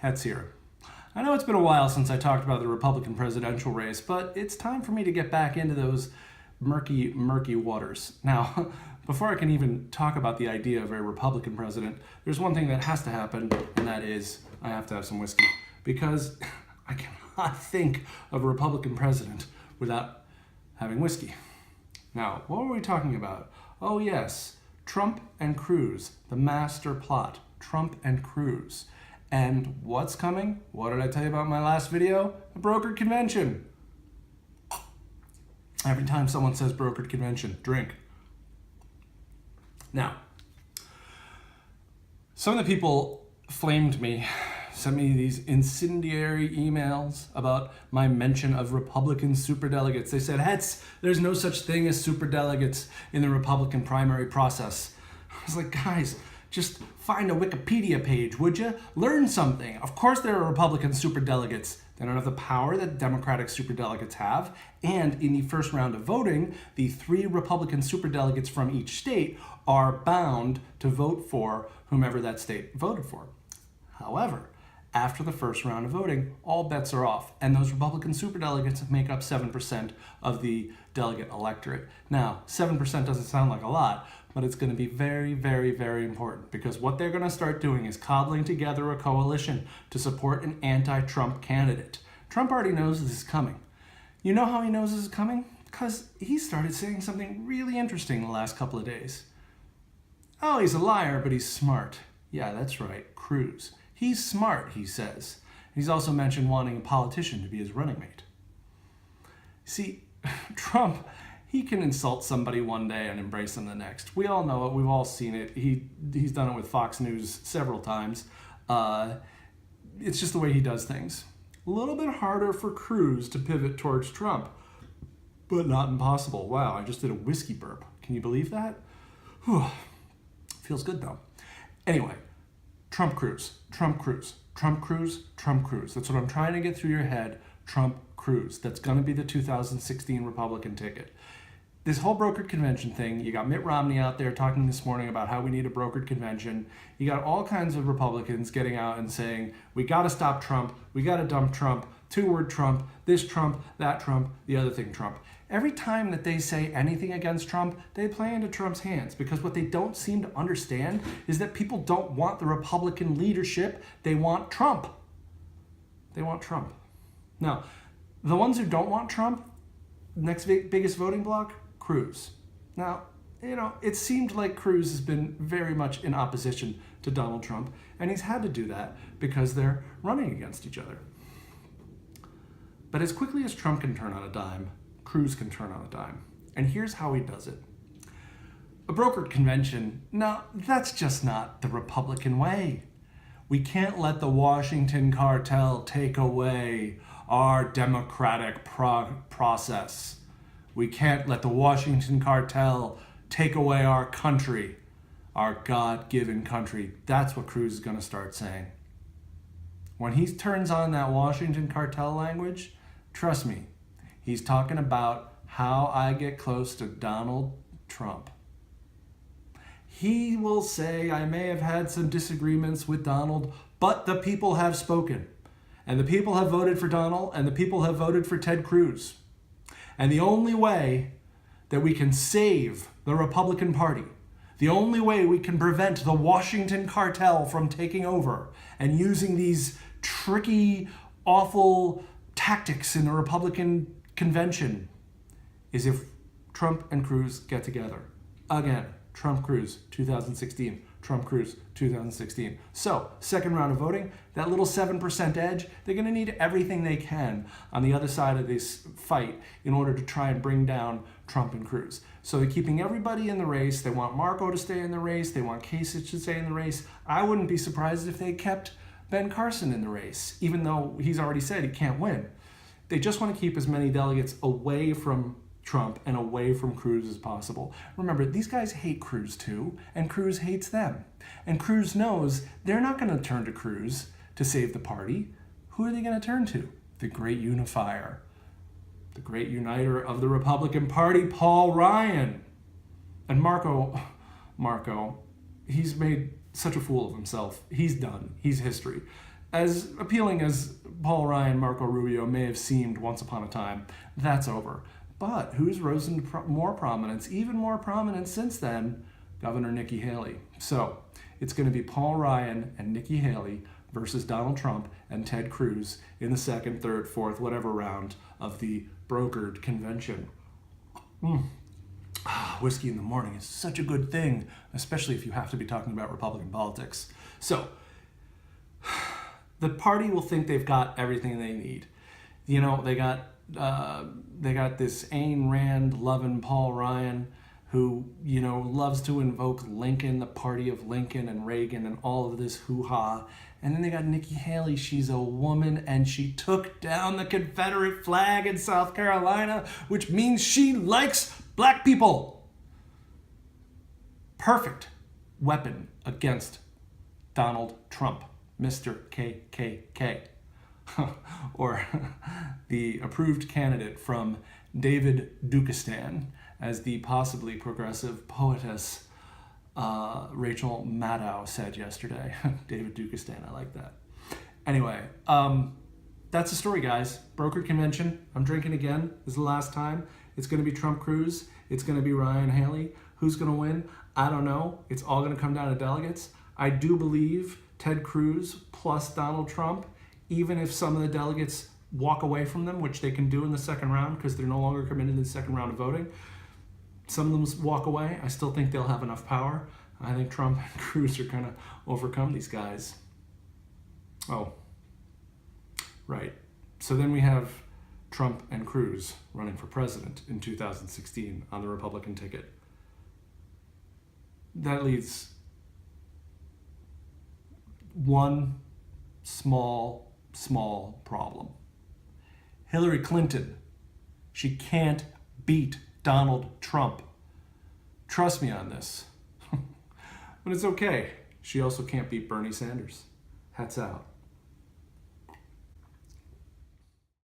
Hetz here. I know it's been a while since I talked about the Republican presidential race, but it's time for me to get back into those murky waters. Now, before I can even talk about the idea of a Republican president, there's one thing that has to happen, and that is I have to have some whiskey, because I cannot think of a Republican president without having whiskey. Now, what were we talking about? Oh yes, Trump and Cruz, the master plot. Trump and Cruz. And what's coming? What did I tell you about in my last video? A brokered convention. Every time someone says brokered convention, drink. Now, some of the people flamed me, sent me these incendiary emails about my mention of Republican superdelegates. They said, Hetz, there's no such thing as superdelegates in the Republican primary process. I was like, guys, just find a Wikipedia page, would you? Learn something. Of course there are Republican superdelegates. They don't have the power that Democratic superdelegates have. And in the first round of voting, the 3 Republican superdelegates from each state are bound to vote for whomever that state voted for. However, after the first round of voting, all bets are off. And those Republican superdelegates make up 7% of the delegate electorate. Now, 7% doesn't sound like a lot, but it's going to be very, very, very important, because what they're going to start doing is cobbling together a coalition to support an anti-Trump candidate. Trump already knows this is coming. You know how he knows this is coming? Because he started saying something really interesting the last couple of days. Oh, he's a liar, but he's smart. Yeah, that's right, Cruz. He's smart, he says. He's also mentioned wanting a politician to be his running mate. See, Trump, he can insult somebody one day and embrace them the next. We all know it. We've all seen it. He's done it with Fox News several times. It's just the way he does things. A little bit harder for Cruz to pivot towards Trump, but not impossible. Wow, I just did a whiskey burp. Can you believe that? Whew. Feels good though. Anyway, Trump Cruz, Trump Cruz, Trump Cruz, Trump Cruz. That's what I'm trying to get through your head. Trump Cruz. That's going to be the 2016 Republican ticket. This whole brokered convention thing, you got Mitt Romney out there talking this morning about how we need a brokered convention. You got all kinds of Republicans getting out and saying, we got to stop Trump, we got to dump Trump, 2-word Trump, this Trump, that Trump, the other thing Trump. Every time that they say anything against Trump, they play into Trump's hands, because what they don't seem to understand is that people don't want the Republican leadership, they want Trump. They want Trump. Now, the ones who don't want Trump, next biggest voting bloc, Cruz. Now, it seemed like Cruz has been very much in opposition to Donald Trump, and he's had to do that because they're running against each other. But as quickly as Trump can turn on a dime, Cruz can turn on a dime. And here's how he does it. A brokered convention, no, that's just not the Republican way. We can't let the Washington cartel take away our democratic process. We can't let the Washington cartel take away our country, our God-given country. That's what Cruz is going to start saying. When he turns on that Washington cartel language, trust me, he's talking about how I get close to Donald Trump. He will say, I may have had some disagreements with Donald, but the people have spoken. And the people have voted for Donald, and the people have voted for Ted Cruz. And the only way that we can save the Republican Party, the only way we can prevent the Washington cartel from taking over and using these tricky, awful tactics in the Republican convention, is if Trump and Cruz get together. Again, Trump Cruz 2016, Trump Cruz 2016. So, second round of voting, that little 7% edge, they're going to need everything they can on the other side of this fight in order to try and bring down Trump and Cruz. So they're keeping everybody in the race. They want Marco to stay in the race. They want Kasich to stay in the race. I wouldn't be surprised if they kept Ben Carson in the race, even though he's already said he can't win. They just want to keep as many delegates away from Trump and away from Cruz as possible. Remember, these guys hate Cruz too, and Cruz hates them. And Cruz knows they're not going to turn to Cruz to save the party. Who are they going to turn to? The great unifier, the great uniter of the Republican Party, Paul Ryan. And Marco, he's made such a fool of himself. He's done. He's history. As appealing as Paul Ryan, Marco Rubio may have seemed once upon a time, that's over. But who's risen to more prominence, even more prominence since then? Governor Nikki Haley. So it's going to be Paul Ryan and Nikki Haley versus Donald Trump and Ted Cruz in the second, third, fourth, whatever round of the brokered convention. Whiskey in the morning is such a good thing, especially if you have to be talking about Republican politics. So the party will think they've got everything they need. You know, they got this Ayn Rand loving Paul Ryan, who, you know, loves to invoke Lincoln, the party of Lincoln and Reagan and all of this hoo-ha. And then they got Nikki Haley. She's a woman, and she took down the Confederate flag in South Carolina, which means she likes black people. Perfect weapon against Donald Trump, Mr. KKK. Or the approved candidate from David Dukestan, as the possibly progressive poetess Rachel Maddow said yesterday. David Dukestan, I like that. Anyway, that's the story, guys. Brokered convention. I'm drinking again. This is the last time. It's going to be Trump Cruz. It's going to be Ryan Haley. Who's going to win? I don't know. It's all going to come down to delegates. I do believe Ted Cruz plus Donald Trump, even if some of the delegates walk away from them, which they can do in the second round because they're no longer committed to the second round of voting. Some of them walk away. I still think they'll have enough power. I think Trump and Cruz are going to overcome these guys. Oh, right. So then we have Trump and Cruz running for president in 2016 on the Republican ticket. That leads one small problem. Hillary Clinton, she can't beat Donald Trump. Trust me on this. But it's okay. She also can't beat Bernie Sanders. Hats out.